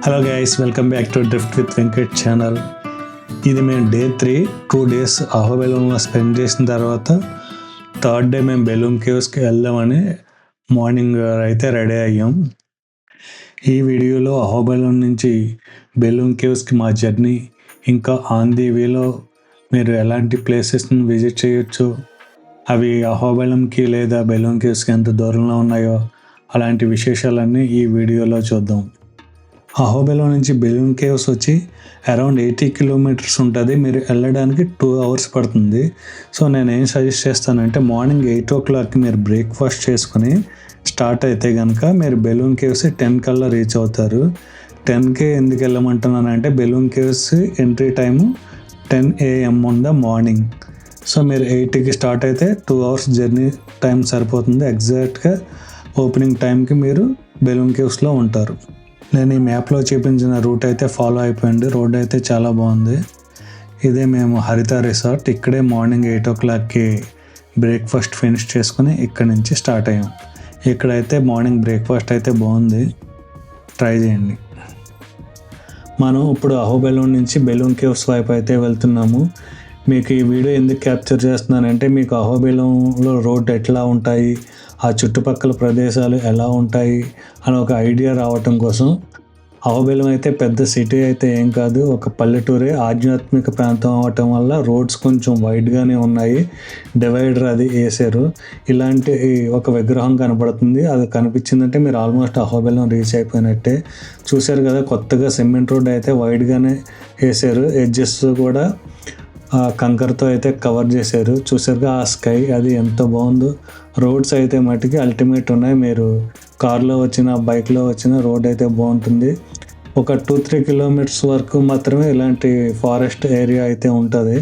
Hello guys, welcome back to drift with Venkat channel. ఇది మేము day 3 2 days అహోబెలంలో spend చేసిన తర్వాత థర్డ్ డే మేము బెలూమ్ కేవ్స్కి వెళ్దామని మార్నింగ్ అయితే రెడీ అయ్యాం. ఈ వీడియోలో అహోబెలం నుంచి బెలూమ్ కేవ్స్కి మా జర్నీ, ఇంకా ఆన్ ది వేలో మీరు ఎలాంటి ప్లేసెస్ని విజిట్ చేయొచ్చు, అవి అహోబెలంకి లేదా బెలూమ్ కేవ్స్కి ఎంత దూరంలో ఉన్నాయో అలాంటి విశేషాలన్నీ ఈ వీడియోలో చూద్దాం. అహోబెలం నుంచి బెలూమ్ కేవ్స్ వచ్చి అరౌండ్ 80 kilometers ఉంటుంది. మీరు వెళ్ళడానికి 2 hours పడుతుంది. సో నేను ఏం సజెస్ట్ చేస్తానంటే మార్నింగ్ 8 o'clock మీరు బ్రేక్ఫాస్ట్ చేసుకుని స్టార్ట్ అయితే కనుక మీరు బెలూమ్ కేవ్స్ 10 కల్లా రీచ్ అవుతారు. 10కే ఎందుకు వెళ్ళమంటున్నానంటే Belum caves entry time 10 AM ఉంది మార్నింగ్. సో మీరు 8కి స్టార్ట్ అయితే 2 hours జర్నీ టైం సరిపోతుంది. ఎగ్జాక్ట్గా ఓపెనింగ్ టైంకి మీరు బెలూమ్ కేవ్స్లో ఉంటారు. నేను ఈ మ్యాప్లో చూపించిన రూట్ అయితే ఫాలో అయిపోయింది. రోడ్ అయితే చాలా బాగుంది. ఇదే మేము హరిత రిసార్ట్. ఇక్కడే మార్నింగ్ 8 o'clockకి బ్రేక్ఫాస్ట్ ఫినిష్ చేసుకుని ఇక్కడ నుంచి స్టార్ట్ అయ్యాం. ఇక్కడైతే మార్నింగ్ బ్రేక్ఫాస్ట్ అయితే బాగుంది, ట్రై చేయండి. మనం ఇప్పుడు అహోబెలం నుంచి బెలూమ్ కేవ్స్ వైపు అయితే వెళ్తున్నాము. మీకు ఈ వీడియో ఎందుకు క్యాప్చర్ చేస్తున్నానంటే మీకు అహోబెలంలో రోడ్ ఎట్లా ఉంటాయి, ఆ చుట్టుపక్కల ప్రదేశాలు ఎలా ఉంటాయి అని ఒక ఐడియా రావటం కోసం. అహోబెలం అయితే పెద్ద సిటీ అయితే ఏం కాదు, ఒక పల్లెటూరే. ఆధ్యాత్మిక ప్రాంతం అవటం వల్ల రోడ్స్ కొంచెం వైడ్గానే ఉన్నాయి. డివైడర్ అది వేసారు. ఇలాంటి ఒక విగ్రహం కనపడుతుంది. అది కనిపించిందంటే మీరు ఆల్మోస్ట్ అహోబెలం రీచ్ అయిపోయినట్టే. చూశారు కదా, కొత్తగా సిమెంట్ రోడ్ అయితే వైడ్గానే వేసారు. ఎడ్జెస్ కూడా కంకర్తో అయితే కవర్ చేశారు. చూసారుగా ఆ స్కై అది ఎంత బాగుందో. రోడ్స్ అయితే మట్టికి అల్టిమేట్ ఉన్నాయి. మీరు కార్లో వచ్చిన బైక్లో వచ్చిన రోడ్ అయితే బాగుంటుంది. ఒక 2-3 kilometers వరకు మాత్రమే ఇలాంటి ఫారెస్ట్ ఏరియా అయితే ఉంటుంది.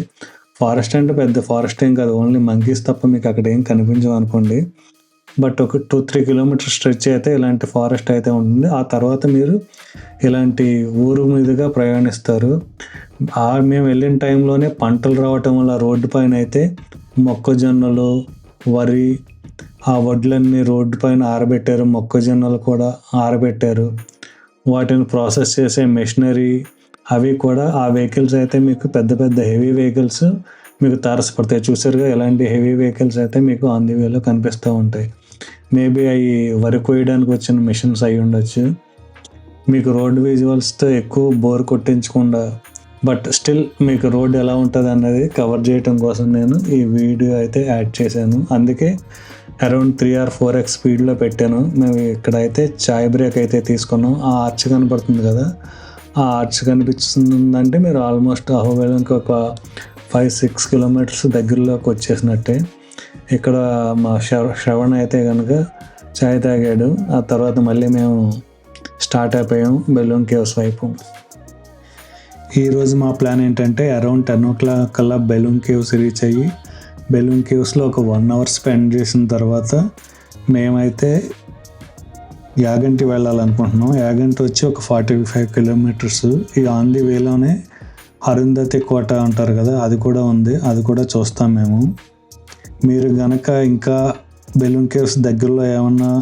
ఫారెస్ట్ అంటే పెద్ద ఫారెస్ట్ ఏం కాదు, ఓన్లీ మంకీస్ తప్ప మీకు అక్కడ ఏం కనిపించవు అనుకోండి. బట్ ఒక 2-3 kilometers స్ట్రెచ్ అయితే ఇలాంటి ఫారెస్ట్ అయితే ఉంటుంది. ఆ తర్వాత మీరు ఇలాంటి ఊరు మీదుగా ప్రయాణిస్తారు. మేము వెళ్ళిన టైంలోనే పంటలు రావటం వల్ల రోడ్డు పైన అయితే మొక్కజొన్నలు, వరి, ఆ వడ్లన్నీ రోడ్డు పైన ఆరబెట్టారు. మొక్కజొన్నలు కూడా ఆరబెట్టారు. వాటిని ప్రాసెస్ చేసే మెషినరీ అవి కూడా, ఆ వెహికల్స్ అయితే మీకు పెద్ద పెద్ద హెవీ వెహికల్స్ మీకు తారసపడతాయి. చూసారుగా ఎలాంటి హెవీ వెహికల్స్ అయితే మీకు ఆన్ ది వేలో కనిపిస్తూ ఉంటాయి. మేబీ అవి వరి కోయడానికి వచ్చిన మిషన్స్ అయి ఉండొచ్చు. మీకు రోడ్ విజువల్స్తో ఎక్కువ బోర్ కొట్టించకుండా, బట్ స్టిల్ మీకు రోడ్ ఎలా ఉంటుంది అన్నది కవర్ చేయటం కోసం నేను ఈ వీడియో అయితే యాడ్ చేశాను. అందుకే అరౌండ్ 3 or 4x స్పీడ్లో పెట్టాను. మేము ఇక్కడైతే చాయ్ బ్రేక్ అయితే తీసుకున్నాం. ఆ ఆర్చ్ కనపడుతుంది కదా, ఆ ఆర్చ్ కనిపిస్తుందంటే మీరు ఆల్మోస్ట్ అహోబెలంకి ఒక 5-6 kilometers దగ్గరలోకి వచ్చేసినట్టే. ఇక్కడ మా శ్రవణ్ అయితే కనుక చాయ్ తాగాడు. ఆ తర్వాత మళ్ళీ మేము స్టార్ట్ అయిపోయాం బెలూమ్ కేవ్స్ వైపు. ఈరోజు మా ప్లాన్ ఏంటంటే అరౌండ్ 10 o'clock కల్లా బెలూమ్ కేవ్స్ రీచ్ అయ్యి బెలూమ్ కేవ్స్లో ఒక 1 hour స్పెండ్ చేసిన తర్వాత మేమైతే యాగంటి వెళ్ళాలనుకుంటున్నాం. యాగంటి వచ్చి ఒక 45 kilometers. ఈ ఆన్ ది వేలోనే అరుంధతి కోట అంటారు కదా, అది కూడా ఉంది. అది కూడా చూస్తాం మేము. మీరు గనక ఇంకా బెలూమ్ కేవ్స్ దగ్గరలో ఏమన్నా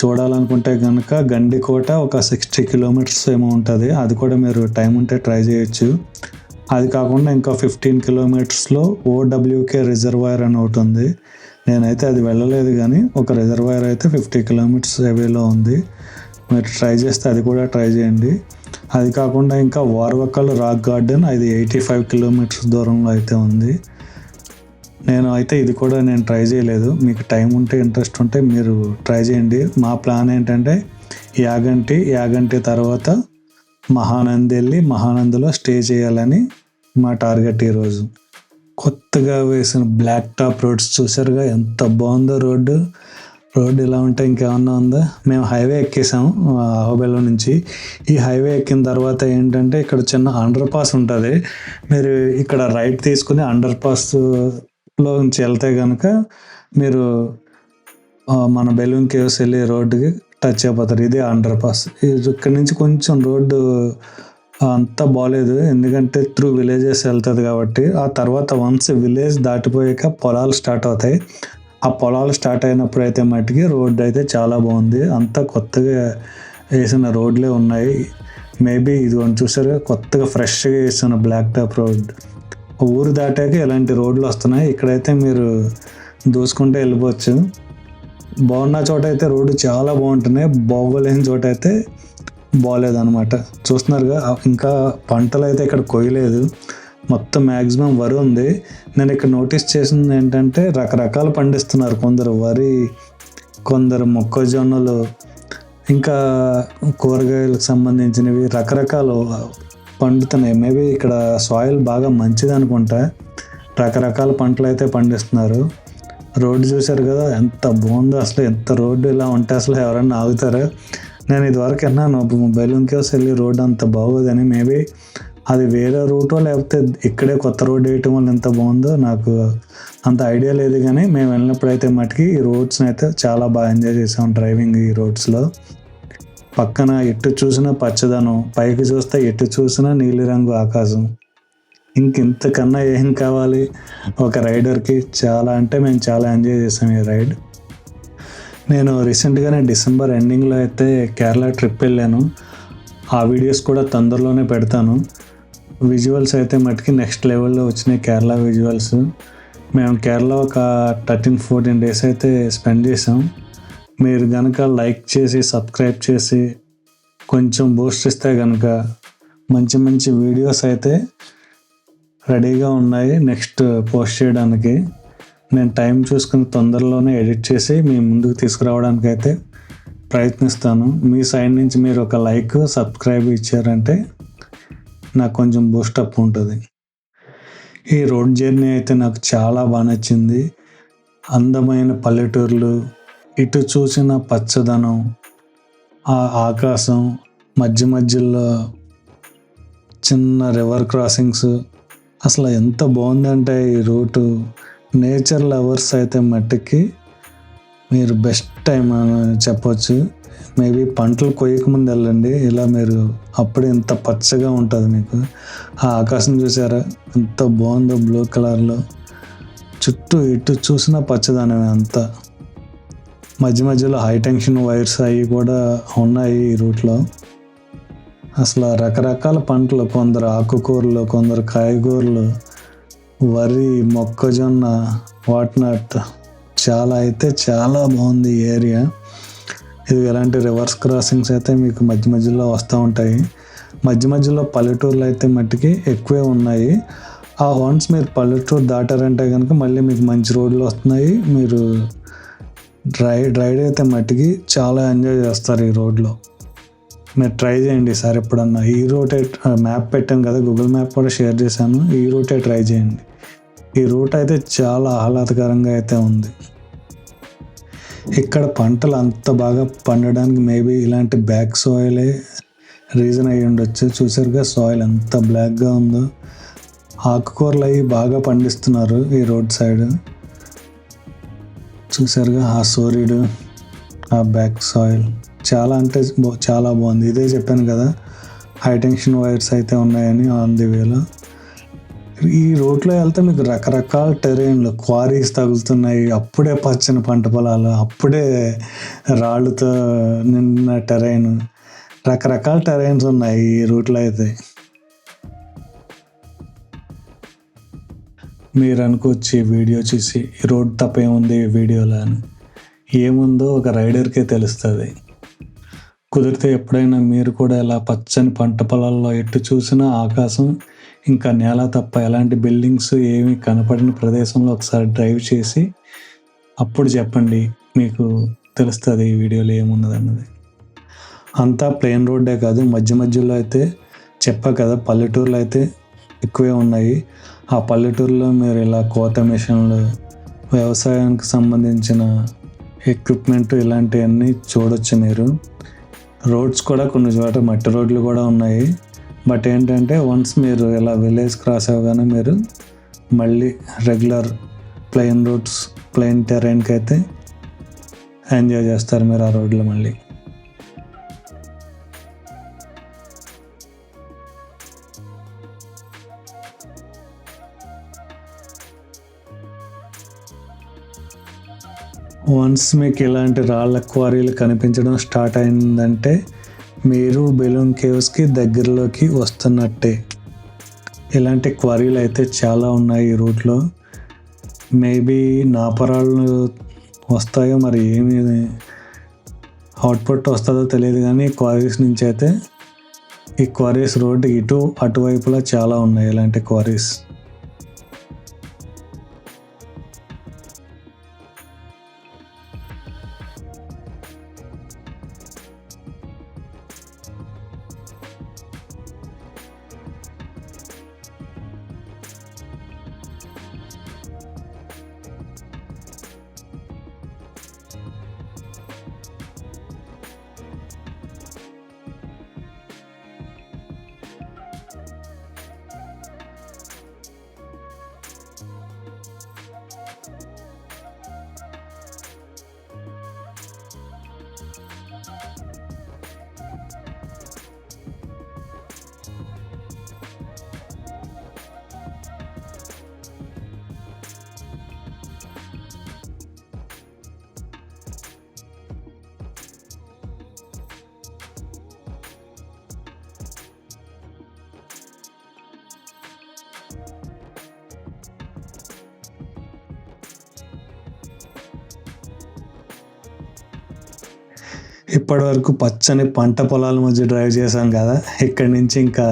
చూడాలనుకుంటే కనుక గండికోట ఒక 60 kilometers ఏమో ఉంటుంది. అది కూడా మీరు టైం ఉంటే ట్రై చేయొచ్చు. అది కాకుండా ఇంకా 15 kilometersలో OWK రిజర్వాయర్ అని ఒకటి ఉంది. నేనైతే అది వెళ్ళలేదు, కానీ ఒక రిజర్వాయర్ అయితే 50 kilometers అవేలో ఉంది. మీరు ట్రై చేస్తే అది కూడా ట్రై చేయండి. అది కాకుండా ఇంకా వార్వకల్ రాక్ గార్డెన్, అది 85 kilometers దూరంలో అయితే ఉంది. ఇది కూడా నేను ట్రై చేయలేదు. మీకు టైం ఉంటే ఇంట్రెస్ట్ ఉంటే మీరు ట్రై చేయండి. మా ప్లాన్ ఏంటంటే యాగంటి తర్వాత మహానంది వెళ్ళి మహానందిలో స్టే చేయాలని మా టార్గెట్ ఈరోజు. కొత్తగా వేసిన బ్లాక్ టాప్ రోడ్స్ చూసారుగా, ఎంత బాగుందో రోడ్డు ఇలా ఉంటే ఇంకేమన్నా ఉందా. మేము హైవే ఎక్కేసాము అహోబెలం నుంచి. ఈ హైవే ఎక్కిన తర్వాత ఏంటంటే ఇక్కడ చిన్న అండర్ పాస్ ఉంటుంది. మీరు ఇక్కడ రైట్ తీసుకుని అండర్ పాస్లో నుంచి వెళ్తే కనుక మీరు మన బెలూమ్ కేవ్స్ వెళ్ళే రోడ్డుకి టచ్ అయిపోతారు. ఇదే అండర్ పాస్. ఇక్కడ నుంచి కొంచెం రోడ్డు అంతా బాగాలేదు, ఎందుకంటే త్రూ విలేజెస్ వెళ్తుంది కాబట్టి. ఆ తర్వాత వన్స్ విలేజ్ దాటిపోయాక పొలాలు స్టార్ట్ అవుతాయి. ఆ పొలాలు స్టార్ట్ అయినప్పుడు అయితే మట్టికి రోడ్డు అయితే చాలా బాగుంది. అంతా కొత్తగా వేసిన రోడ్లే ఉన్నాయి. మేబీ ఇది కొన్ని చూసారు కొత్తగా ఫ్రెష్గా వేస్తున్న బ్లాక్ టాప్ రోడ్. ఊరు దాటాక ఇలాంటి రోడ్లు వస్తున్నాయి. ఇక్కడైతే మీరు దూసుకుంటే వెళ్ళిపోవచ్చు. బాగున్న చోట అయితే రోడ్డు చాలా బాగుంటున్నాయి, బాగోలేని చోట అయితే బాగోలేదన్నమాట. చూస్తున్నారుగా, ఇంకా పంటలు అయితే ఇక్కడ కొయ్యలేదు, మొత్తం మ్యాక్సిమం వరి ఉంది. నేను ఇక్కడ నోటీస్ చేసింది ఏంటంటే రకరకాలు పండిస్తున్నారు. కొందరు వరి, కొందరు మొక్కజొన్నలు, ఇంకా కూరగాయలకు సంబంధించినవి రకరకాలు పండుతున్నాయి. మేబీ ఇక్కడ సాయిల్ బాగా మంచిది అనుకుంటా, రకరకాల పంటలు అయితే పండిస్తున్నారు. రోడ్డు చూశారు కదా ఎంత బాగుందో. అసలు ఎంత రోడ్డు ఇలా ఉంటే అసలు ఎవరైనా ఆగుతారా? నేను ఇదివరకు విన్నాను బెలూమ్ కేవ్స్ వెళ్ళి రోడ్డు అంత బాగోదని. మేబీ అది వేరే రూటో లేకపోతే ఇక్కడే కొత్త రోడ్డు వేయటం వల్ల ఎంత బాగుందో నాకు అంత ఐడియా లేదు. కానీ మేము వెళ్ళినప్పుడు అయితే మటుకి ఈ రోడ్స్ని అయితే చాలా బాగా ఎంజాయ్ చేసాం డ్రైవింగ్ ఈ రోడ్స్లో. పక్కన ఎటు చూసినా పచ్చదనం, పైకి చూస్తే ఎటు చూసినా నీలిరంగు ఆకాశం. ఇంతకన్నా ఏం కావాలి ఒక రైడర్కి? చాలా అంటే మేము చాలా ఎంజాయ్ చేసాం ఈ రైడ్. నేను రీసెంట్గానే డిసెంబర్ ఎండింగ్లో అయితే కేరళ ట్రిప్ వెళ్ళాను. ఆ వీడియోస్ కూడా తొందరలోనే పెడతాను. విజువల్స్ అయితే మటుకి నెక్స్ట్ లెవెల్లో వచ్చినాయి కేరళ విజువల్స్. మేము కేరళ ఒక 13-14 days అయితే స్పెండ్ చేసాం. మీరు కనుక లైక్ చేసి సబ్స్క్రైబ్ చేసి కొంచెం బూస్ట్ ఇస్తే కనుక మంచి మంచి వీడియోస్ అయితే రెడీగా ఉన్నాయి నెక్స్ట్ పోస్ట్ చేయడానికి. నేను టైం చూసుకుని తొందరలోనే ఎడిట్ చేసి మీ ముందుకు తీసుకురావడానికి అయితే ప్రయత్నిస్తాను. మీ సైడ్ నుంచి మీరు ఒక లైక్ సబ్స్క్రైబ్ ఇచ్చారంటే నాకు కొంచెం బూస్టప్ ఉంటుంది. ఈ రోడ్ జర్నీ అయితే నాకు చాలా బాగా నచ్చింది. అందమైన పల్లెటూర్లు, ఇటు చూసిన పచ్చదనం, ఆ ఆకాశం, మధ్య మధ్యలో చిన్న రివర్ క్రాసింగ్స్, అసలు ఎంత బాగుందంటే ఈ రూటు. నేచర్ లవర్స్ అయితే మట్టికి మీరు బెస్ట్ టైం అని చెప్పొచ్చు. మేబీ పంటలు కొయ్యకముందు వెళ్ళండి, ఇలా మీరు అప్పుడే ఎంత పచ్చగా ఉంటుంది మీకు. ఆ ఆకాశం చూసారా ఎంత బాగుందో, బ్లూ కలర్లో, చుట్టూ ఇటు చూసిన పచ్చదనమే అంతా. మధ్య మధ్యలో హై టెన్షన్ వైర్స్ అవి కూడా ఉన్నాయి ఈ రూట్లో. అసలు రకరకాల పంటలు, కొందరు ఆకుకూరలు, కొందరు కాయగూరలు, వరి, మొక్కజొన్న, వాట్నాట్, చాలా అయితే చాలా బాగుంది ఈ ఏరియా. ఇది ఎలాంటి రివర్స్ క్రాసింగ్స్ అయితే మీకు మధ్య మధ్యలో వస్తూ ఉంటాయి. మధ్య మధ్యలో పల్లెటూర్లు అయితే మట్టికి ఎక్కువే ఉన్నాయి. ఆ వన్స్ మీరు పల్లెటూరు దాటారంటే కనుక మళ్ళీ మీకు మంచి రోడ్లు వస్తున్నాయి. మీరు రైడ్ అయితే మట్టికి చాలా ఎంజాయ్ చేస్తారు ఈ రోడ్లో. మీరు ట్రై చేయండి సార్ ఎప్పుడన్నా. ఈ రూటే మ్యాప్ పెట్టాను కదా, గూగుల్ మ్యాప్ కూడా షేర్ చేశాను, ఈ రూటే ట్రై చేయండి. ఈ రూట్ అయితే చాలా ఆహ్లాదకరంగా అయితే ఉంది. ఇక్కడ పంటలు అంత బాగా పండడానికి మేబీ ఇలాంటి బ్యాక్ సాయిలే రీజన్ అయ్యి ఉండొచ్చు. చూసారుగా సాయిల్ ఎంత బ్లాక్గా ఉందో. ఆకుకూరలు అవి బాగా పండిస్తున్నారు ఈ రోడ్ సైడ్. చూసారుగా ఆ సూర్యుడు, ఆ బ్యాక్ సాయిల్ చాలా అంటే చాలా బాగుంది. ఇదే చెప్పాను కదా హై టెన్షన్ వైర్స్ అయితే ఉన్నాయని ఆన్ ది వేలో. ఈ రోడ్లో వెళ్తే మీకు రకరకాల టెరైన్లు, క్వారీస్ తగులుతున్నాయి, అప్పుడే పచ్చని పంట పొలాలు, అప్పుడే రాళ్ళతో నిన్న టెరైన్, రకరకాల టెరైన్స్ ఉన్నాయి ఈ రూట్లో అయితే. మీరు అనుకోవచ్చు ఈ వీడియో చూసి ఈ రోడ్ తప్పేముంది ఈ వీడియోలో అని. ఏముందో ఒక రైడర్కే తెలుస్తుంది. కుదిరితే ఎప్పుడైనా మీరు కూడా ఇలా పచ్చని పంట పొలాల్లో ఎటు చూసినా ఆకాశం ఇంకా నేల తప్ప ఎలాంటి బిల్డింగ్స్ ఏమి కనపడిన ప్రదేశంలో ఒకసారి డ్రైవ్ చేసి అప్పుడు చెప్పండి, మీకు తెలుస్తుంది ఈ వీడియోలో ఏమున్నది అన్నది. అంతా ప్లెయిన్ రోడ్డే కాదు, మధ్య మధ్యలో అయితే చెప్పా కదా పల్లెటూర్లు అయితే ఎక్కువే ఉన్నాయి. ఆ పల్లెటూరులో మీరు ఇలా కోత మిషన్లు, వ్యవసాయానికి సంబంధించిన ఎక్విప్మెంట్ ఇలాంటివన్నీ చూడొచ్చు మీరు. రోడ్స్ కూడా కొన్ని చోట మట్టి రోడ్లు కూడా ఉన్నాయి. బట్ ఏంటంటే వన్స్ మీరు ఇలా విలేజ్ క్రాస్ అవ్వగానే మీరు మళ్ళీ రెగ్యులర్ ప్లెయిన్ రోడ్స్, ప్లెయిన్ టెరైన్కి అయితే ఎంజాయ్ చేస్తారు మీరు ఆ రోడ్లో మళ్ళీ. వన్స్ మీకు ఇలాంటి రాళ్ళ క్వారీలు కనిపించడం స్టార్ట్ అయిందంటే మీరు బెలూమ్ కేవ్స్కి దగ్గరలోకి వస్తున్నట్టే. ఇలాంటి క్వారీలు అయితే చాలా ఉన్నాయి ఈ రూట్లో. మేబీ నాపరాలు వస్తాయో మరి ఏమి అవుట్పుట్ వస్తుందో తెలియదు, కానీ క్వారీస్ నుంచి అయితే ఈ క్వారీస్ రోడ్డు అటువైపులా చాలా ఉన్నాయి ఇలాంటి క్వారీస్. ఇప్పటి వరకు పచ్చని పంట పొలాల మధ్య డ్రైవ్ చేశాం కదా, ఇక్కడి నుంచి ఇంకా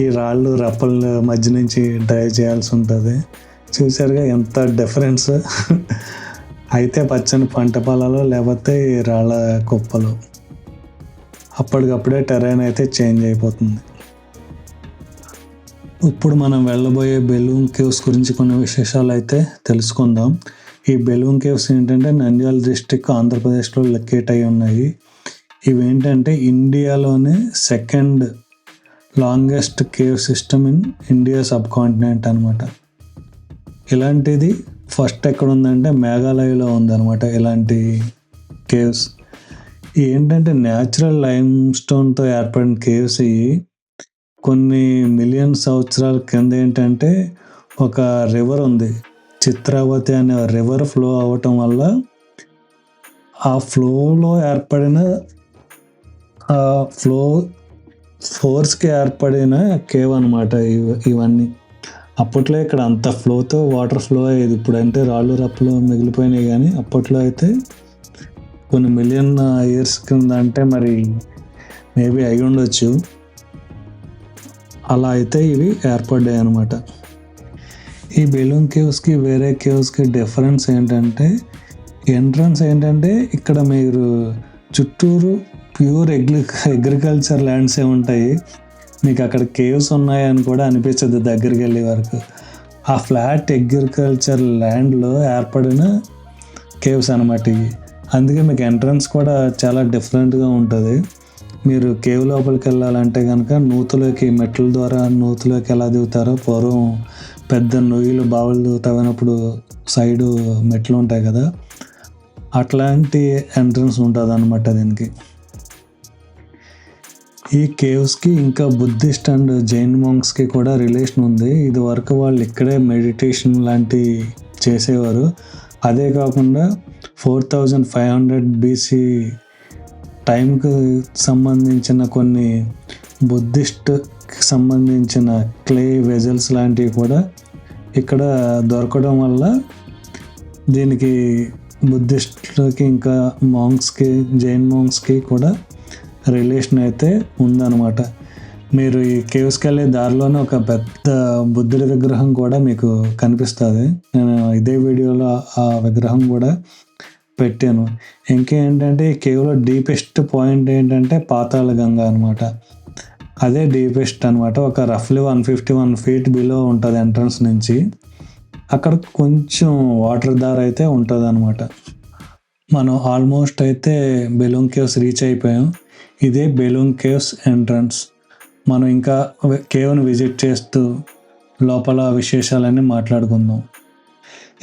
ఈ రాళ్ళు రప్పల మధ్య నుంచి డ్రైవ్ చేయాల్సి ఉంటుంది. చూసారుగా ఎంత డిఫరెన్స్. అయితే పచ్చని పంట పొలాలు, లేకపోతే ఈ రాళ్ళ కుప్పలు. అప్పటికప్పుడే టెరైన్ అయితే చేంజ్ అయిపోతుంది. ఇప్పుడు మనం వెళ్ళబోయే బెలూమ్ కేవ్స్ గురించి కొన్ని విశేషాలు అయితే తెలుసుకుందాం. ఈ బెలూమ్ కేవ్స్ ఏంటంటే నంద్యాల డిస్ట్రిక్ట్ ఆంధ్రప్రదేశ్లో లొకేట్ అయి ఉన్నాయి. ఇవి ఏంటంటే ఇండియాలోనే second longest cave system in India sub continent అనమాట. ఇలాంటిది ఫస్ట్ ఎక్కడ ఉందంటే మేఘాలయలో ఉందన్నమాట ఇలాంటి కేవ్స్. ఏంటంటే న్యాచురల్ లైమ్ స్టోన్తో ఏర్పడిన కేవ్స్ ఇవి. కొన్ని మిలియన్ సంవత్సరాల కింద ఏంటంటే ఒక రివర్ ఉంది, చిత్రావతి అనే రివర్ ఫ్లో అవ్వటం వల్ల ఆ ఫ్లోలో ఏర్పడిన ఫోర్స్కి ఏర్పడిన కేవ్ అనమాట ఇవన్నీ. అప్పట్లో ఇక్కడ అంత ఫ్లోతో వాటర్ ఫ్లో అయ్యేది. ఇప్పుడు అంటే రాళ్ళు రప్పలు మిగిలిపోయినాయి, కానీ అప్పట్లో అయితే కొన్ని మిలియన్ ఇయర్స్ కింద అంటే మరి మేబీ అయి ఉండొచ్చు. అలా అయితే ఇవి ఏర్పడ్డాయి అన్నమాట. ఈ బెలూమ్ కేవ్స్కి వేరే కేవ్స్కి డిఫరెన్స్ ఏంటంటే ఎంట్రన్స్ ఏంటంటే ఇక్కడ మీరు చుట్టూరు ప్యూర్ అగ్రికల్చర్ ల్యాండ్సే ఉంటాయి. మీకు అక్కడ కేవ్స్ ఉన్నాయని కూడా అనిపించదు దగ్గరికి వెళ్ళే వరకు. ఆ ఫ్లాట్ అగ్రికల్చర్ ల్యాండ్లో ఏర్పడిన కేవ్స్ అనమాట ఇవి. అందుకే మీకు ఎంట్రన్స్ కూడా చాలా డిఫరెంట్గా ఉంటుంది. మీరు కేవ్ లోపలికి వెళ్ళాలంటే కనుక మెట్ల ద్వారా నూతులోకి ఎలా దిగుతారో, పూర్వం పెద్ద నొయ్యిలు బావులు తవ్వినప్పుడు సైడు మెట్లు ఉంటాయి కదా, అట్లాంటి ఎంట్రన్స్ ఉంటుంది అనమాట దీనికి. ఈ కేవ్స్కి ఇంకా బుద్ధిస్ట్ అండ్ జైన్ మాంక్స్కి కూడా రిలేషన్ ఉంది. ఇది వరకు వాళ్ళు ఇక్కడే మెడిటేషన్ లాంటివి చేసేవారు. అదే కాకుండా 4500 BC టైంకి సంబంధించిన కొన్ని బుద్ధిస్ట్కి సంబంధించిన క్లే వెజల్స్ లాంటివి కూడా ఇక్కడ దొరకడం వల్ల దీనికి బుద్ధిస్ట్కి ఇంకా మాంక్స్కి జైన్ మాంక్స్కి కూడా రిలేషన్ అయితే ఉందన్నమాట. మీరు ఈ కేవ్స్కి వెళ్ళే దారిలోనే ఒక పెద్ద బుద్ధుడి విగ్రహం కూడా మీకు కనిపిస్తుంది. నేను ఇదే వీడియోలో ఆ విగ్రహం కూడా పెట్టాను. ఇంకేంటంటే ఈ కేవ్లో డీపెస్ట్ పాయింట్ ఏంటంటే పాతాళ గంగ అనమాట. అదే డీపెస్ట్ అనమాట. ఒక రఫ్లీ 151 feet బిలో ఉంటుంది ఎంట్రన్స్ నుంచి. అక్కడ కొంచెం వాటర్ దారి అయితే ఉంటుంది అనమాట. మనం ఆల్మోస్ట్ అయితే బెలూమ్ కేవ్స్ రీచ్ అయిపోయాం. ఇదే బెలూమ్ కేవ్స్ ఎంట్రన్స్. మనం ఇంకా కేవ్ని విజిట్ చేస్తూ లోపల విశేషాలన్నీ మాట్లాడుకుందాం.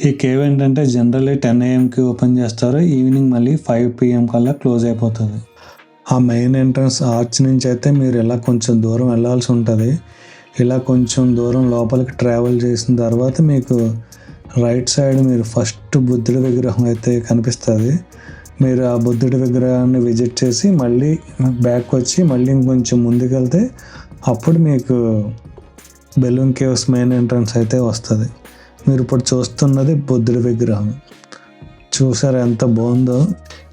ఈ కేవ్ ఏంటంటే జనరల్లీ 10 AM ఓపెన్ చేస్తారు, ఈవినింగ్ మళ్ళీ 5 PM కల్లా క్లోజ్ అయిపోతుంది. ఆ మెయిన్ ఎంట్రన్స్ ఆర్చ్ నుంచి అయితే మీరు ఇలా కొంచెం దూరం వెళ్ళాల్సి ఉంటుంది. ఇలా కొంచెం దూరం లోపలికి ట్రావెల్ చేసిన తర్వాత మీకు రైట్ సైడ్ మీరు ఫస్ట్ బుద్ధుడి విగ్రహం అయితే కనిపిస్తుంది. మీరు ఆ బుద్ధుడి విగ్రహాన్ని విజిట్ చేసి మళ్ళీ బ్యాక్ వచ్చి మళ్ళీ ఇంకొంచెం ముందుకెళ్తే అప్పుడు మీకు బెలూమ్ కేవ్స్ మెయిన్ ఎంట్రన్స్ అయితే వస్తుంది. మీరు ఇప్పుడు చూస్తున్నది బుద్ధుడి విగ్రహం. చూసారా ఎంత బాగుందో.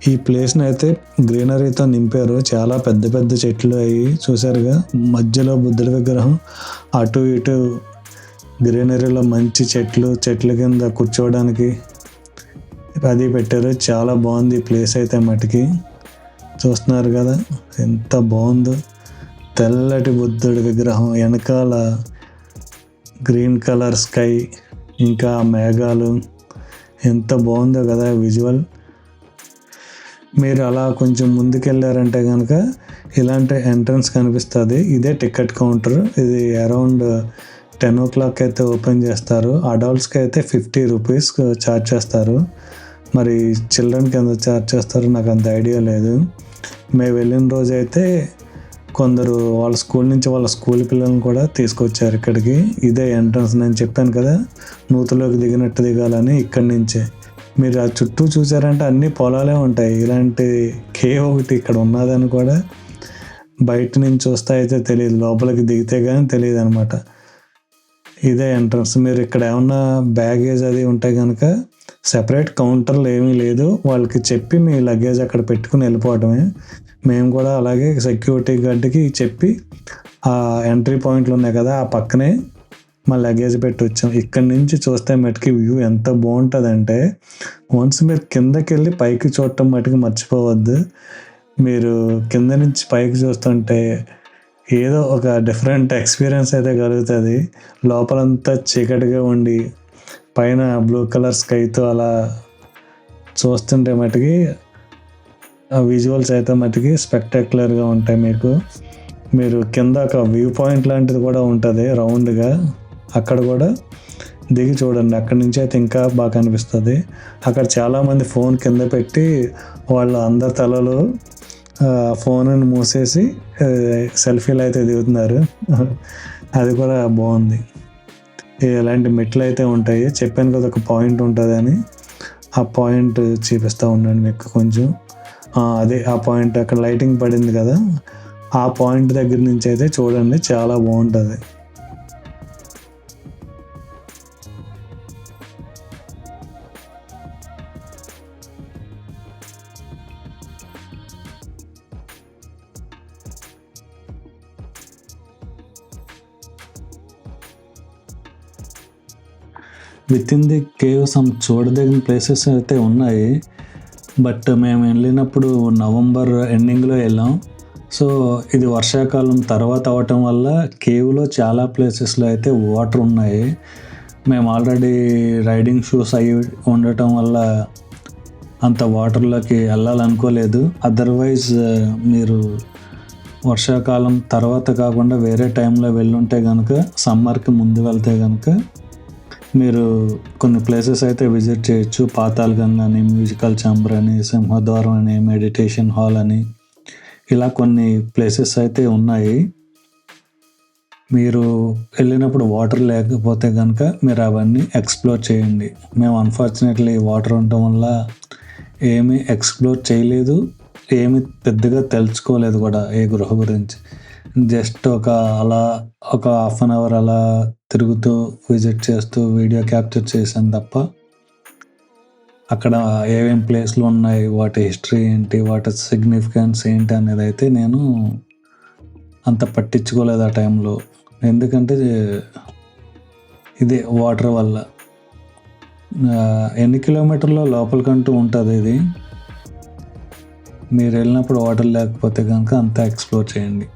ఈ ప్లేస్ని అయితే గ్రీనరీతో నింపారు. చాలా పెద్ద పెద్ద చెట్లు అయ్యి చూసారుగా, మధ్యలో బుద్ధుడి విగ్రహం, అటు ఇటు గ్రీనరీలో మంచి చెట్ల కింద కూర్చోవడానికి అది పెట్టారు. చాలా బాగుంది ఈ ప్లేస్ అయితే మటుకి. చూస్తున్నారు కదా ఎంత బాగుందో. తెల్లటి బుద్ధుడి విగ్రహం, వెనకాల గ్రీన్ కలర్ స్కై, ఇంకా మేఘాలు, ఎంత బాగుందో కదా విజువల్. మీరు అలా కొంచెం ముందుకెళ్ళారంటే కనుక ఇలాంటి ఎంట్రన్స్ కనిపిస్తుంది. ఇదే టికెట్ కౌంటర్. ఇది అరౌండ్ 10 o'clock అయితే ఓపెన్ చేస్తారు. అడల్ట్స్కి అయితే 50 rupees ఛార్జ్ చేస్తారు. మరి చిల్డ్రన్కి ఎంత ఛార్జ్ చేస్తారో నాకు అంత ఐడియా లేదు. మేము వెళ్ళిన రోజు అయితే కొందరు వాళ్ళ స్కూల్ నుంచి వాళ్ళ స్కూల్ పిల్లల్ని కూడా తీసుకొచ్చారు ఇక్కడికి. ఇదే ఎంట్రన్స్. నేను చెప్పాను కదా నూతిలోకి దిగినట్టు దిగాలని. ఇక్కడి నుంచే మీరు ఆ చుట్టూ చూసారంటే అన్ని పొలాలే ఉంటాయి. ఇలాంటి కేవ్ ఒకటి ఇక్కడ ఉన్నదని కూడా బయట నుంచి చూస్తే అయితే తెలియదు, లోపలికి దిగితే కానీ తెలియదు అనమాట. ఇదే ఎంట్రన్స్. మీరు ఇక్కడ ఏమన్నా బ్యాగేజ్ అది ఉంటే కనుక సెపరేట్ కౌంటర్లు ఏమీ లేదు. వాళ్ళకి చెప్పి మీ లగేజ్ అక్కడ పెట్టుకుని వెళ్ళిపోవటమే. మేము కూడా అలాగే సెక్యూరిటీ గార్డ్కి చెప్పి ఆ ఎంట్రీ పాయింట్లు ఉన్నాయి కదా ఆ పక్కనే మా లగేజ్ పెట్టి వచ్చాం. ఇక్కడి నుంచి చూస్తే మటుకి వ్యూ ఎంత బాగుంటుందంటే, వన్స్ మీరు కిందకి వెళ్ళి పైకి చూడటం మటుకు మర్చిపోవద్దు. మీరు కింద నుంచి పైకి చూస్తుంటే ఏదో ఒక డిఫరెంట్ ఎక్స్పీరియన్స్ అయితే కలుగుతుంది. లోపలంతా చీకటిగా ఉండి పైన బ్లూ కలర్ స్కైతో అలా చూస్తుంటే మటుకి ఆ విజువల్స్ అయితే మటుకి స్పెక్టాక్యులర్గా ఉంటాయి. మీరు కింద ఒక వ్యూ పాయింట్ లాంటిది కూడా ఉంటుంది రౌండ్గా, అక్కడ కూడా దిగి చూడండి. అక్కడి నుంచి అయితే ఇంకా బాగా కనిపిస్తుంది. అక్కడ చాలామంది ఫోన్ కింద పెట్టి వాళ్ళ అందరి తలలో ఫోన్ని మూసేసి సెల్ఫీలు అయితే దిగుతున్నారు. అది కూడా బాగుంది. ఇలాంటి మెట్లు అయితే ఉంటాయి. చెప్పాను కదా ఒక పాయింట్ ఉంటుంది అని. ఆ పాయింట్ చూపిస్తూ ఉన్నాను మీకు కొంచెం. అదే ఆ పాయింట్ అక్కడ లైటింగ్ పడింది కదా, ఆ పాయింట్ దగ్గర నుంచి అయితే చూడండి, చాలా బాగుంటుంది. With in the cave some చూడదగిన ప్లేసెస్ అయితే ఉన్నాయి. బట్ మేము వెళ్ళినప్పుడు నవంబర్ ఎండింగ్లో వెళ్ళాం. సో ఇది వర్షాకాలం తర్వాత అవటం వల్ల కేవ్లో చాలా ప్లేసెస్లో అయితే వాటర్ ఉన్నాయి. మేము ఆల్రెడీ రైడింగ్ షూస్ అవి ఉండటం వల్ల అంత వాటర్లోకి వెళ్ళాలనుకోలేదు. అదర్వైజ్ మీరు వర్షాకాలం తర్వాత కాకుండా వేరే టైంలో వెళ్ళుంటే కనుక, సమ్మర్కి ముందు వెళ్తే కనుక మీరు కొన్ని ప్లేసెస్ అయితే విజిట్ చేయొచ్చు. పాతాళగంగ అని, మ్యూజికల్ ఛాంబర్ అని, సింహద్వారం అని, మెడిటేషన్ హాల్ అని, ఇలా కొన్ని ప్లేసెస్ అయితే ఉన్నాయి. మీరు వెళ్ళినప్పుడు వాటర్ లేకపోతే కనుక మీరు అవన్నీ ఎక్స్ప్లోర్ చేయండి. మేము అన్ఫార్చునేట్లీ వాటర్ ఉండటం వల్ల ఏమీ ఎక్స్ప్లోర్ చేయలేదు, ఏమి పెద్దగా తెలుసుకోలేదు కూడా ఏ గృహ గురించి. జస్ట్ ఒక హాఫ్ అన్ అవర్ అలా తిరుగుతూ విజిట్ చేస్తూ వీడియో క్యాప్చర్ చేశాను తప్ప అక్కడ ఏమేం ప్లేస్లు ఉన్నాయి, వాటి హిస్టరీ ఏంటి, వాటి సిగ్నిఫికెన్స్ ఏంటి అనేది అయితే నేను అంత పట్టించుకోలేదు ఆ టైంలో. ఎందుకంటే ఇదే వాటర్ వల్ల. ఎన్ని కిలోమీటర్ల లోపలికంటూ ఉంటుంది ఇది. మీరు వెళ్ళినప్పుడు వాటర్ లేకపోతే కనుక అంతా ఎక్స్ప్లోర్ చేయండి.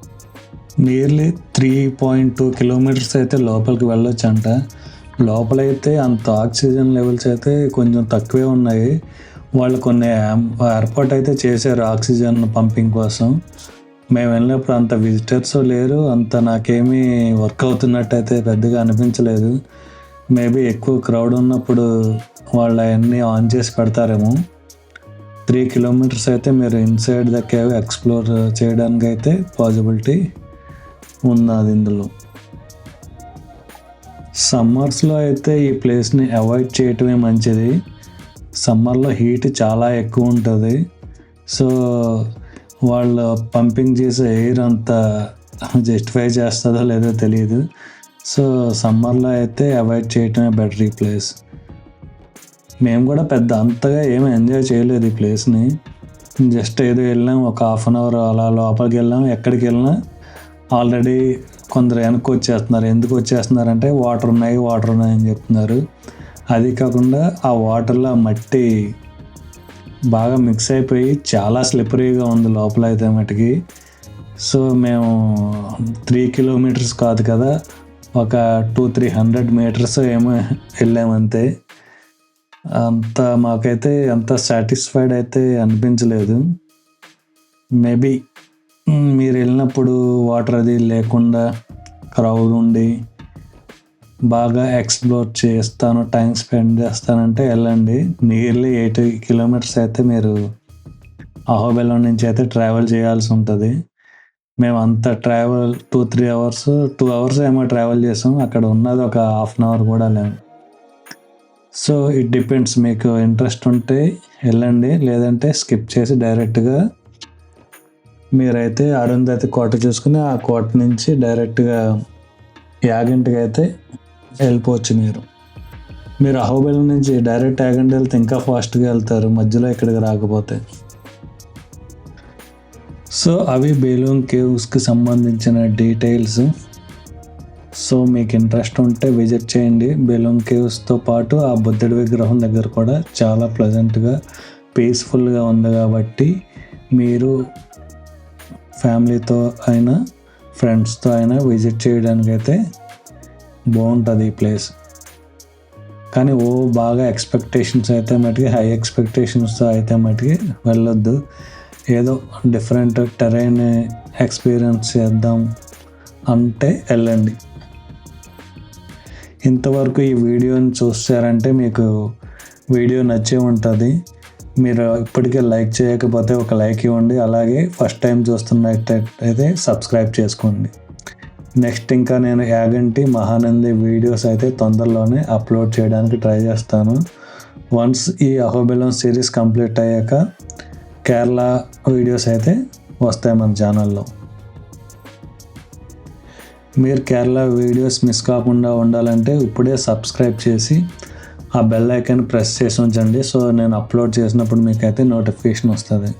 నియర్లీ 3.2 kilometers అయితే లోపలికి వెళ్ళొచ్చు అంట. లోపలైతే అంత ఆక్సిజన్ లెవెల్స్ అయితే కొంచెం తక్కువే ఉన్నాయి. వాళ్ళు కొన్ని ఏర్పాటు అయితే చేశారు ఆక్సిజన్ పంపింగ్ కోసం. మేము వెళ్ళినప్పుడు అంత విజిటర్స్ లేరు, అంత నాకేమీ వర్క్ అవుతున్నట్టు అయితే పెద్దగా అనిపించలేదు. మేబీ ఎక్కువ క్రౌడ్ ఉన్నప్పుడు వాళ్ళు అవన్నీ ఆన్ చేసి పెడతారేమో. 3 kilometers అయితే మీరు ఇన్సైడ్ ద కేవ్ ఎక్స్ప్లోర్ చేయడానికి అయితే పాసిబిలిటీ ఉన్నది ఇందులో. సమ్మర్స్లో అయితే ఈ ప్లేస్ని అవాయిడ్ చేయటమే మంచిది. సమ్మర్లో హీట్ చాలా ఎక్కువ ఉంటుంది. సో వాళ్ళు పంపింగ్ చేసే ఎయిర్ అంతా జస్టిఫై చేస్తుందో లేదో తెలియదు. సో సమ్మర్లో అయితే అవాయిడ్ చేయటమే బెటర్ ఈ ప్లేస్. మేము కూడా పెద్ద అంతగా ఏమి ఎంజాయ్ చేయలేదు ఈ ప్లేస్ని. జస్ట్ ఏదో వెళ్ళాం, ఒక హాఫ్ అన్ అవర్ అలా లోపలికి వెళ్ళాం. ఎక్కడికి వెళ్ళినా ఆల్రెడీ కొందరు వెనక్కి వచ్చేస్తున్నారు. ఎందుకు వచ్చేస్తున్నారంటే వాటర్ ఉన్నాయి అని చెప్తున్నారు. అది కాకుండా ఆ వాటర్లో మట్టి బాగా మిక్స్ అయిపోయి చాలా స్లిప్పరీగా ఉంది లోపల అయితే మటుకి. సో మేము 3 కిలోమీటర్స్ కాదు కదా, ఒక 200-300 మీటర్స్ ఏమో వెళ్ళామంతే. అంత మాకైతే అంత సాటిస్ఫైడ్ అయితే అనిపించలేదు. మేబీ మీరు వెళ్ళినప్పుడు వాటర్ అది లేకుండా క్రౌడ్ ఉండి బాగా ఎక్స్ప్లోర్ చేస్తాను, టైం స్పెండ్ చేస్తానంటే వెళ్ళండి. నియర్లీ 8 కిలోమీటర్స్ అయితే మీరు అహోబిలం నుంచి అయితే ట్రావెల్ చేయాల్సి ఉంటుంది. మేము అంత ట్రావెల్ 2-3 అవర్స్ 2 అవర్స్ ఏమో ట్రావెల్ చేసాం. అక్కడ ఉన్నది ఒక హాఫ్ అన్ అవర్ కూడా లేము. సో ఇట్ డిపెండ్స్, మీకు ఇంట్రెస్ట్ ఉంటే వెళ్ళండి, లేదంటే స్కిప్ చేసి డైరెక్ట్గా మీరైతే అరుంధతి కోట చూసుకుని ఆ కోట నుంచి డైరెక్ట్గా యాగంటికి అయితే వెళ్ళిపోవచ్చు. మీరు అహోబిలం నుంచి డైరెక్ట్ యాగంటి వెళ్తే ఇంకా ఫాస్ట్గా వెళ్తారు, మధ్యలో ఇక్కడికి రాకపోతే. సో అవి బెలూమ్ కేవ్స్కి సంబంధించిన డీటెయిల్స్. సో మీకు ఇంట్రెస్ట్ ఉంటే విజిట్ చేయండి. బెలూమ్ కేవ్స్తో పాటు ఆ బుద్ధుడి విగ్రహం దగ్గర కూడా చాలా ప్లెజెంట్గా పీస్ఫుల్గా ఉంది కాబట్టి మీరు ఫ్యామిలీతో అయినా ఫ్రెండ్స్తో అయినా విజిట్ చేయడానికి అయితే బాగుంటుంది ఈ ప్లేస్. కానీ బాగా ఎక్స్పెక్టేషన్స్ అయితే మటుకి హై ఎక్స్పెక్టేషన్స్తో అయితే మటుకి వెళ్ళొద్దు. ఏదో డిఫరెంట్ టెరైన్ ఎక్స్పీరియన్స్ చేద్దాం అంటే వెళ్ళండి. ఇంతవరకు ఈ వీడియోని చూసారంటే మీకు వీడియో నచ్చే ఉంటుంది. మీరు ఇప్పటికే లైక్ చేయకపోతే ఒక లైక్ ఇవ్వండి. అలాగే ఫస్ట్ టైం చూస్తున్నట్టయితే సబ్స్క్రైబ్ చేసుకోండి. నెక్స్ట్ ఇంకా నేను యాగంటి మహానంది వీడియోస్ అయితే తొందరలోనే అప్లోడ్ చేయడానికి ట్రై చేస్తాను. వన్స్ ఈ అహోబిలం సిరీస్ కంప్లీట్ అయ్యాక కేరళ వీడియోస్ అయితే వస్తాయి మన ఛానల్లో. మీరు కేరళ వీడియోస్ మిస్ కాకుండా ఉండాలంటే ఇప్పుడే సబ్స్క్రైబ్ చేసి ఆ బెల్ ఐకాన్ ప్రెస్ చేసి ఉంచండి. సో నేను అప్లోడ్ చేసినప్పుడు మీకైతే నోటిఫికేషన్ వస్తుంది.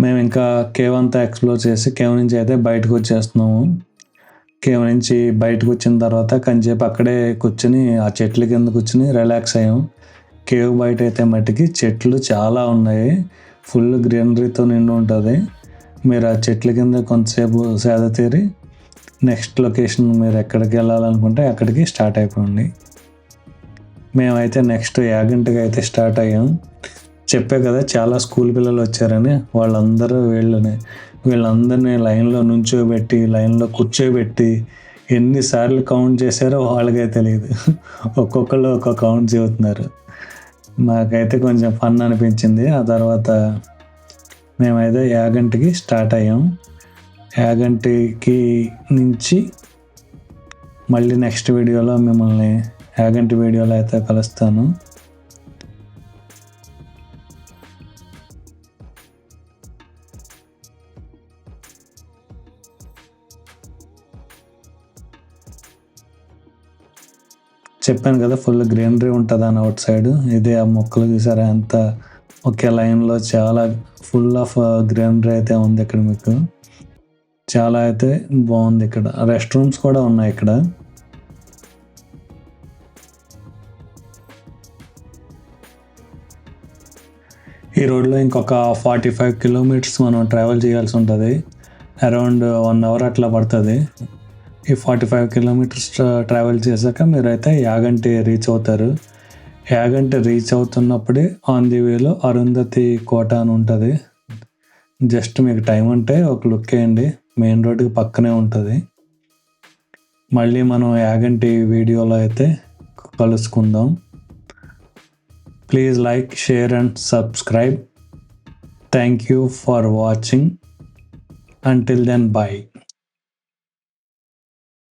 మేము ఇంకా కేవ్ అంతా ఎక్స్ప్లోర్ చేసి కేవ్ నుంచి అయితే బయటకు వచ్చేస్తున్నాము. కేవ్ నుంచి బయటకు వచ్చిన తర్వాత కొంచెంసేపు అక్కడే కూర్చొని ఆ చెట్ల కింద కూర్చొని రిలాక్స్ అయ్యాం. కేవ్ బయట అయితే మట్టికి చెట్లు చాలా ఉన్నాయి, ఫుల్ గ్రీనరీతో నిండి ఉంటుంది. మీరు ఆ చెట్ల కింద కొంతసేపు సేద తీరి నెక్స్ట్ లొకేషన్ మీరు ఎక్కడికి వెళ్ళాలనుకుంటే అక్కడికి స్టార్ట్ అయిపోండి. మేమైతే నెక్స్ట్ యాగంటికి అయితే స్టార్ట్ అయ్యాం. చెప్పే కదా చాలా స్కూల్ పిల్లలు వచ్చారని, వీళ్ళందరినీ లైన్లో నుంచోబెట్టి లైన్లో కూర్చోబెట్టి ఎన్నిసార్లు కౌంట్ చేశారో వాళ్ళకే తెలియదు. ఒక్కొక్కళ్ళు ఒక్కొక్క కౌంట్ చెబుతున్నారు. మాకైతే కొంచెం ఫన్ అనిపించింది. ఆ తర్వాత మేమైతే యాగంటికి స్టార్ట్ అయ్యాం. యాగంటికి నుంచి మళ్ళీ నెక్స్ట్ వీడియోలో మిమ్మల్ని యాగంటి వీడియోలో అయితే కలుస్తాను. చెప్పాను కదా ఫుల్ గ్రీనరీ ఉంటుంది అని అవుట్ సైడ్. ఇదే ఆ మొక్కలు చూసారా ఎంత ఒకే లైన్లో చాలా ఫుల్ ఆఫ్ గ్రీనరీ అయితే ఉంది ఇక్కడ. మీకు చాలా అయితే బాగుంది. ఇక్కడ రెస్ట్ రూమ్స్ కూడా ఉన్నాయి ఇక్కడ. ఈ రోడ్లో ఇంకొక 45 కిలోమీటర్స్ మనం ట్రావెల్ చేయాల్సి ఉంటుంది. అరౌండ్ 1 అవర్ అట్లా పడుతుంది. ఈ 45 కిలోమీటర్స్ ట్రావెల్ చేశాక మీరైతే యాగంటి రీచ్ అవుతారు. యాగంటి రీచ్ అవుతున్నప్పుడే ఆన్ ది వేలో అరుంధతి కోట అని ఉంటుంది. జస్ట్ మీకు టైం ఉంటే ఒక లుక్ వేయండి, మెయిన్ రోడ్డుకి పక్కనే ఉంటుంది. మళ్ళీ మనం యాగంటి వీడియోలో అయితే కలుసుకుందాం. Please like, share and subscribe. Thank you for watching. Until then, bye.